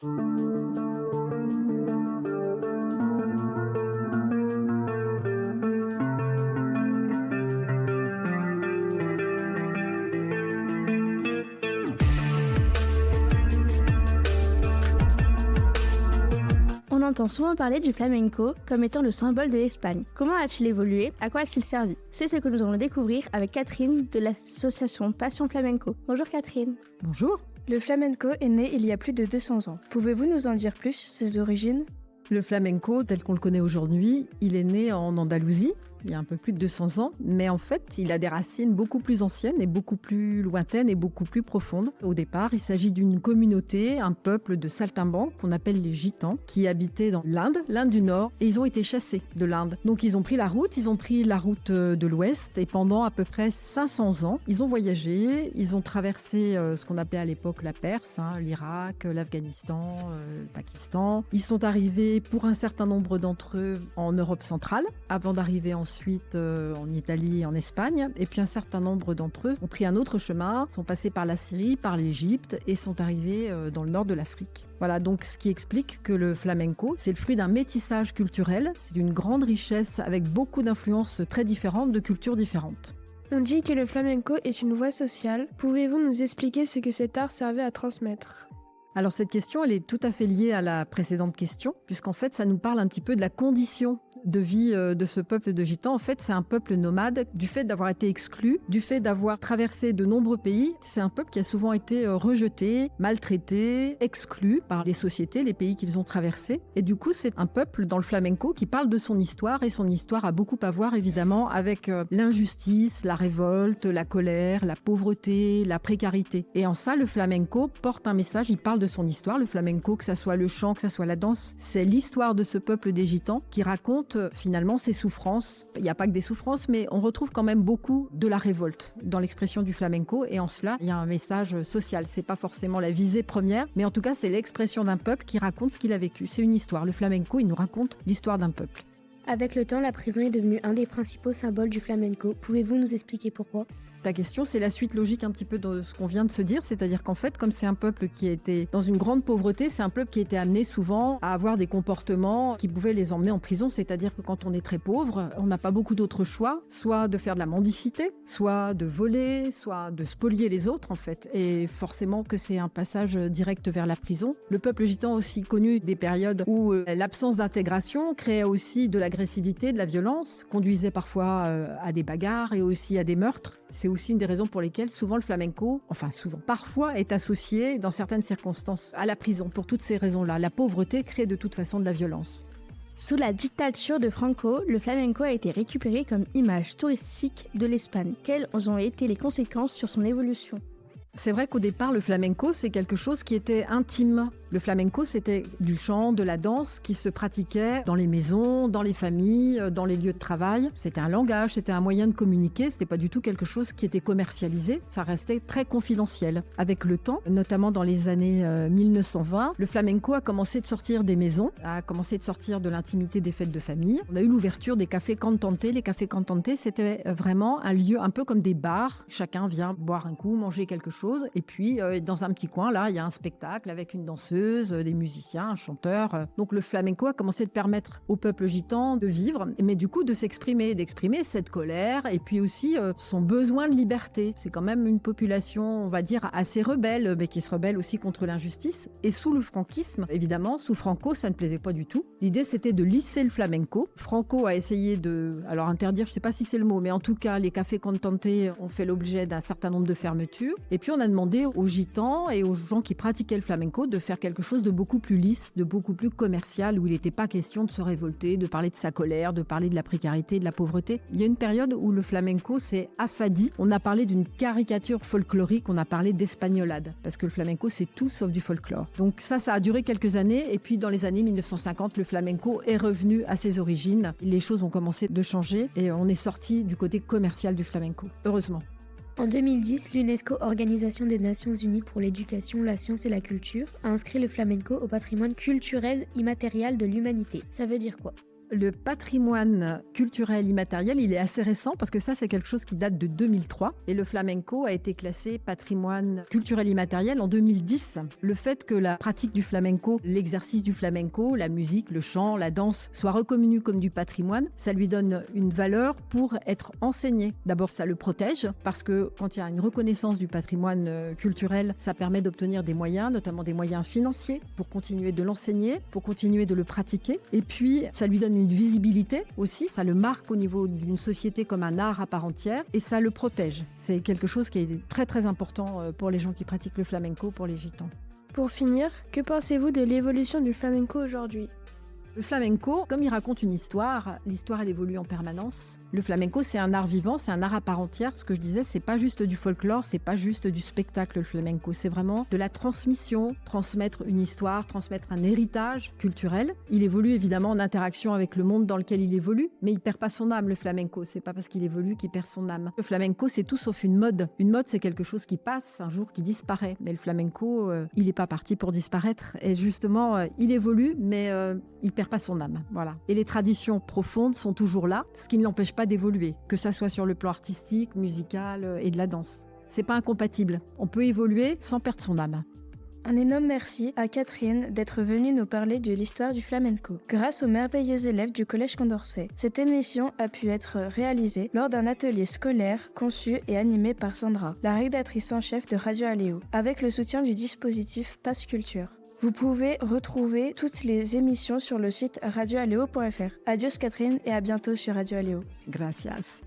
On entend souvent parler du flamenco comme étant le symbole de l'Espagne. Comment a-t-il évolué? À quoi a-t-il servi? C'est ce que nous allons découvrir avec Catherine de l'association Passion Flamenco. Bonjour Catherine. Bonjour. Le flamenco est né il y a plus de 200 ans. Pouvez-vous nous en dire plus sur ses origines? Le flamenco, tel qu'on le connaît aujourd'hui, il est né en Andalousie, il y a un peu plus de 200 ans, mais en fait, il a des racines beaucoup plus anciennes et beaucoup plus lointaines et beaucoup plus profondes. Au départ, il s'agit d'une communauté, un peuple de saltimbanques qu'on appelle les Gitans, qui habitaient dans l'Inde du Nord, et ils ont été chassés de l'Inde. Donc ils ont pris la route de l'Ouest, et pendant à peu près 500 ans, ils ont voyagé, ils ont traversé ce qu'on appelait à l'époque la Perse, l'Irak, l'Afghanistan, le Pakistan. Ils sont arrivés pour un certain nombre d'entre eux en Europe centrale, avant d'arriver ensuite en Italie et en Espagne. Et puis un certain nombre d'entre eux ont pris un autre chemin, sont passés par la Syrie, par l'Égypte et sont arrivés dans le nord de l'Afrique. Voilà, donc ce qui explique que le flamenco, c'est le fruit d'un métissage culturel, c'est d'une grande richesse avec beaucoup d'influences très différentes, de cultures différentes. On dit que le flamenco est une voie sociale. Pouvez-vous nous expliquer ce que cet art servait à transmettre ? Alors cette question, elle est tout à fait liée à la précédente question, puisqu'en fait, ça nous parle un petit peu de la condition de vie de ce peuple de Gitans. En fait, c'est un peuple nomade, du fait d'avoir été exclu, du fait d'avoir traversé de nombreux pays. C'est un peuple qui a souvent été rejeté, maltraité, exclu par les sociétés, les pays qu'ils ont traversés. Et du coup, c'est un peuple dans le flamenco qui parle de son histoire, et son histoire a beaucoup à voir évidemment avec l'injustice, la révolte, la colère, la pauvreté, la précarité. Et en ça, le flamenco porte un message, il parle de son histoire. Le flamenco, que ça soit le chant, que ça soit la danse, c'est l'histoire de ce peuple des Gitans qui raconte finalement ses souffrances. Il n'y a pas que des souffrances, mais on retrouve quand même beaucoup de la révolte dans l'expression du flamenco, et en cela, il y a un message social. C'est pas forcément la visée première, mais en tout cas, c'est l'expression d'un peuple qui raconte ce qu'il a vécu. C'est une histoire. Le flamenco, il nous raconte l'histoire d'un peuple. Avec le temps, la prison est devenue un des principaux symboles du flamenco. Pouvez-vous nous expliquer pourquoi ? Ta question, c'est la suite logique un petit peu de ce qu'on vient de se dire, c'est-à-dire qu'en fait, comme c'est un peuple qui a été dans une grande pauvreté, c'est un peuple qui a été amené souvent à avoir des comportements qui pouvaient les emmener en prison, c'est-à-dire que quand on est très pauvre, on n'a pas beaucoup d'autres choix, soit de faire de la mendicité, soit de voler, soit de spolier les autres en fait, et forcément que c'est un passage direct vers la prison. Le peuple gitan a aussi connu des périodes où l'absence d'intégration créait aussi de l'agressivité, de la violence, conduisait parfois à des bagarres et aussi à des meurtres. C'est aussi une des raisons pour lesquelles souvent le flamenco, parfois est associé dans certaines circonstances à la prison. Pour toutes ces raisons-là, la pauvreté crée de toute façon de la violence. Sous la dictature de Franco, le flamenco a été récupéré comme image touristique de l'Espagne. Quelles ont été les conséquences sur son évolution ? C'est vrai qu'au départ, le flamenco, c'est quelque chose qui était intime. Le flamenco, c'était du chant, de la danse qui se pratiquait dans les maisons, dans les familles, dans les lieux de travail. C'était un langage, c'était un moyen de communiquer. C'était pas du tout quelque chose qui était commercialisé. Ça restait très confidentiel. Avec le temps, notamment dans les années 1920, le flamenco a commencé de sortir des maisons, a commencé de sortir de l'intimité des fêtes de famille. On a eu l'ouverture des cafés cantante. Les cafés cantante, c'était vraiment un lieu un peu comme des bars. Chacun vient boire un coup, manger quelque chose. Et puis, dans un petit coin, là, il y a un spectacle avec une danseuse, des musiciens, un chanteur. Donc, le flamenco a commencé de permettre au peuple gitan de vivre, mais du coup, de s'exprimer, d'exprimer cette colère et puis aussi son besoin de liberté. C'est quand même une population, on va dire, assez rebelle, mais qui se rebelle aussi contre l'injustice. Et sous le franquisme, évidemment, sous Franco, ça ne plaisait pas du tout. L'idée, c'était de lisser le flamenco. Franco a essayé alors interdire, je ne sais pas si c'est le mot, mais en tout cas, les cafés cantante ont fait l'objet d'un certain nombre de fermetures. Et puis, on a demandé aux gitans et aux gens qui pratiquaient le flamenco de faire quelque chose de beaucoup plus lisse, de beaucoup plus commercial, où il n'était pas question de se révolter, de parler de sa colère, de parler de la précarité, de la pauvreté. Il y a une période où le flamenco s'est affadi. On a parlé d'une caricature folklorique, on a parlé d'espagnolade, parce que le flamenco, c'est tout sauf du folklore. Donc ça a duré quelques années, et puis dans les années 1950, le flamenco est revenu à ses origines. Les choses ont commencé de changer, et on est sorti du côté commercial du flamenco, heureusement. En 2010, l'UNESCO, Organisation des Nations Unies pour l'éducation, la science et la culture, a inscrit le flamenco au patrimoine culturel immatériel de l'humanité. Ça veut dire quoi ? Le patrimoine culturel immatériel, il est assez récent parce que ça, c'est quelque chose qui date de 2003. Et le flamenco a été classé patrimoine culturel immatériel en 2010. Le fait que la pratique du flamenco, l'exercice du flamenco, la musique, le chant, la danse soit reconnu comme du patrimoine, ça lui donne une valeur pour être enseigné. D'abord, ça le protège parce que quand il y a une reconnaissance du patrimoine culturel, ça permet d'obtenir des moyens, notamment des moyens financiers pour continuer de l'enseigner, pour continuer de le pratiquer. Et puis, ça lui donne une visibilité aussi. Ça le marque au niveau d'une société comme un art à part entière et ça le protège. C'est quelque chose qui est très très important pour les gens qui pratiquent le flamenco, pour les gitans. Pour finir, que pensez-vous de l'évolution du flamenco aujourd'hui ? Le flamenco, comme il raconte une histoire, l'histoire elle évolue en permanence. Le flamenco, c'est un art vivant, c'est un art à part entière. Ce que je disais, c'est pas juste du folklore, c'est pas juste du spectacle, le flamenco. C'est vraiment de la transmission, transmettre une histoire, transmettre un héritage culturel. Il évolue évidemment en interaction avec le monde dans lequel il évolue, mais il perd pas son âme, le flamenco. C'est pas parce qu'il évolue qu'il perd son âme. Le flamenco, c'est tout sauf une mode. Une mode, c'est quelque chose qui passe, un jour qui disparaît. Mais le flamenco, il est pas parti pour disparaître. Et justement, il évolue, mais il perd pas son âme. Voilà. Et les traditions profondes sont toujours là, ce qui ne l'empêche pas d'évoluer, que ça soit sur le plan artistique, musical et de la danse. C'est pas incompatible. On peut évoluer sans perdre son âme. Un énorme merci à Catherine d'être venue nous parler de l'histoire du flamenco. Grâce aux merveilleux élèves du Collège Condorcet, cette émission a pu être réalisée lors d'un atelier scolaire conçu et animé par Sandra, la rédactrice en chef de Radio Aléo, avec le soutien du dispositif Pass Culture. Vous pouvez retrouver toutes les émissions sur le site radioaléo.fr. Adios Catherine et à bientôt sur Radio Aléo. Gracias.